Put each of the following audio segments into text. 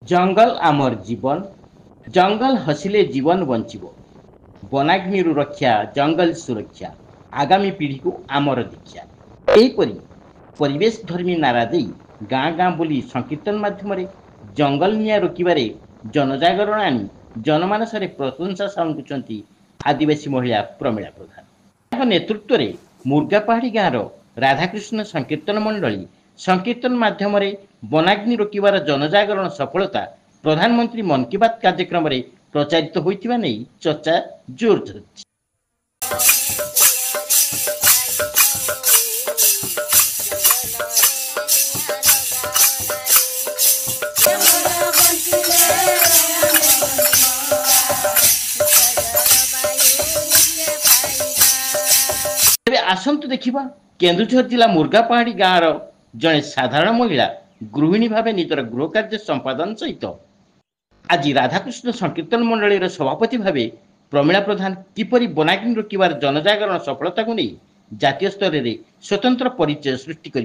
जंगल आमर जीवन जंगल हसिले जीवन बंचिबो वनाग्निरु रक्षा जंगल सुरक्षा आगामी पीढ़ी को आमर दीक्षा एहीपरि परिवेश धर्मी नारा दे गाँ गाँ बुली संकीर्तन माध्यम जंगल निया रोकबार जनजागरण आनी जनमानस प्रशंसा सामुंट आदिवासी महिला प्रमीला प्रधान नेतृत्व में मुर्गापाहाड़ी गाँव राधाकृष्ण संकीर्तन मंडली संकीर्तन माध्यम वनाग्नि रोकबार जनजागरण सफलता प्रधानमंत्री मन की बात कार्यक्रम में प्रचारित होता नहीं चर्चा जोर धरती। आसतु देखा केन्दुझर जिला मुर्गापाहाड़ी गाँव जड़े साधारण महिला गृहिणी भाव निजर गृह कार्य संपादन सहित आज राधाकृष्ण संकीर्तन मंडल सभापति भाव प्रमीला प्रधान किपरि वनाग्नि रोकबार जनजागरण सफलता को नहीं जातीय स्तर में स्वतंत्र परिचय सृष्टि कर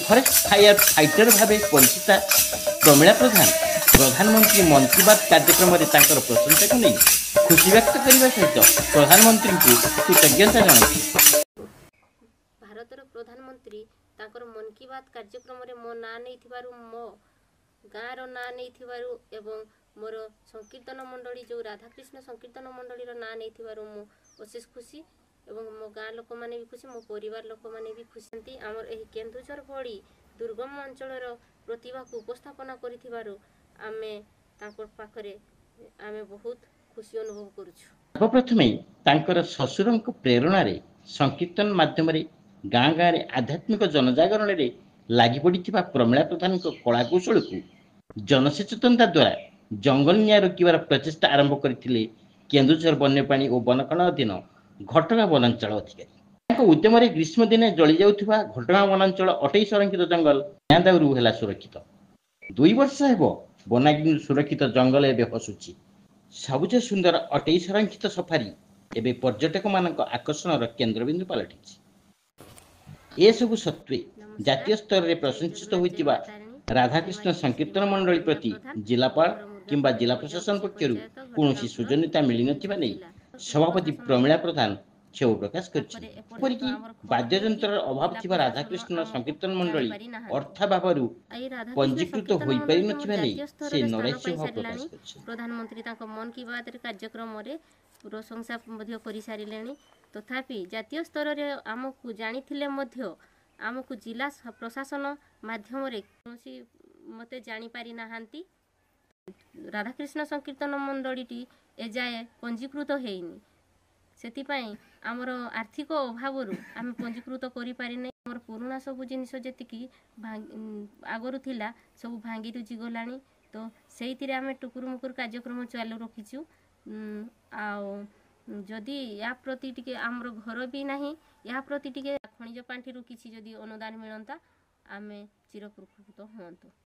फरेस्ट फायर फाइटर भाव परिचिता प्रमीला प्रधान प्रधानमंत्री मन की बात कार्यक्रम में प्रशंसा को नहीं खुशी व्यक्त करने सहित प्रधानमंत्री को कृतज्ञता जन भारत प्रधानमंत्री मन की बात कार्यक्रम में मो ना नहीं मो गाँव ना नहीं मोर संकीर्तन मंडली जो राधाकृष्ण संकीर्तन मंडली ना नहीं अशेष खुशी एवं मो गाँ लोक मैंने भी खुशी मो परिवार लोक मैंने भी खुशी आमर एही केन्दुझर भली दुर्गम अंचल प्रतिभा को उपस्थापना करिथिबारु आमे तांकर पाखरे आमे बहुत खुशी अनुभव करूछु। प्रथमे तांकर ससुरंक प्रेरणा रे संकीर्तन माध्यम रे गाँ गाँ रे आध्यात्मिक जनजागरण रे लागि पड़िथिबा प्रमीला प्रधान कलाकौशल को जनसचेतनता द्वारा जंगल निया रोकबार प्रचेष्टा आरंभ करथिले केन्दुझर वन्यप्राणी और वनखंड अधीन घटगाँ वनांचल अधिकारी उद्यम ग्रीष्म दिने जली जाउथिबा घटगाँ वनांचल अटई संरक्षित जंगल दाउरू है सुरक्षित 2 वर्ष हेब वनाग्नि सुरक्षित जंगल एवं हसुची सबुज सुंदर अटई संरक्षित सफारी एवं पर्यटक मान आकर्षण केन्द्रबिंदु पलटि ए सबु सत्वे जातीय स्तर में प्रशंसित होइतिबा राधाकृष्ण संकीर्तन मंडली प्रति जिलापाल किंबा जिला प्रशासन पक्षर कौन सुजनिता मिली नथिबा नै सभापति प्रमीला प्रधान क्षोभ प्रकाश करपरिकी वाद्ययंत्र अभाव थिबा राधाकृष्ण संकीर्तन मंडली अर्थाभाव पंजीकृत हो पारि नथिबा नै से नरैस्य भाव प्रकाश करछि। प्रधानमंत्री ताको मन की बात कार्यक्रम रे प्रशंसा मध्य करि सारिलेनी तथापि जातीय स्तर रे आमकु जानिथिले मध्य आमकु जिला प्रशासन माध्यम रे कोनसी मते जानि पारि नाहांती राधाकृष्ण संकीर्तन मंडली एजाए पंजीकृत हेइनी सेतिपाई आमर आर्थिक अभाव आम पंजीकृत करि पारि नै आमर पुराना सब जिनिस जेतिकी आगरु थिला सब भांगी रुजी गलानी तो सेइतिरे आमे टुकुर मुकुर कार्यक्रम चालू रखिछु आ जदि या प्रति टिके आमर घर भी नाही या प्रति टिके खनिज पांठी रु किछि जदि अनुदान मिलंता आमे चिरकृत होंतु।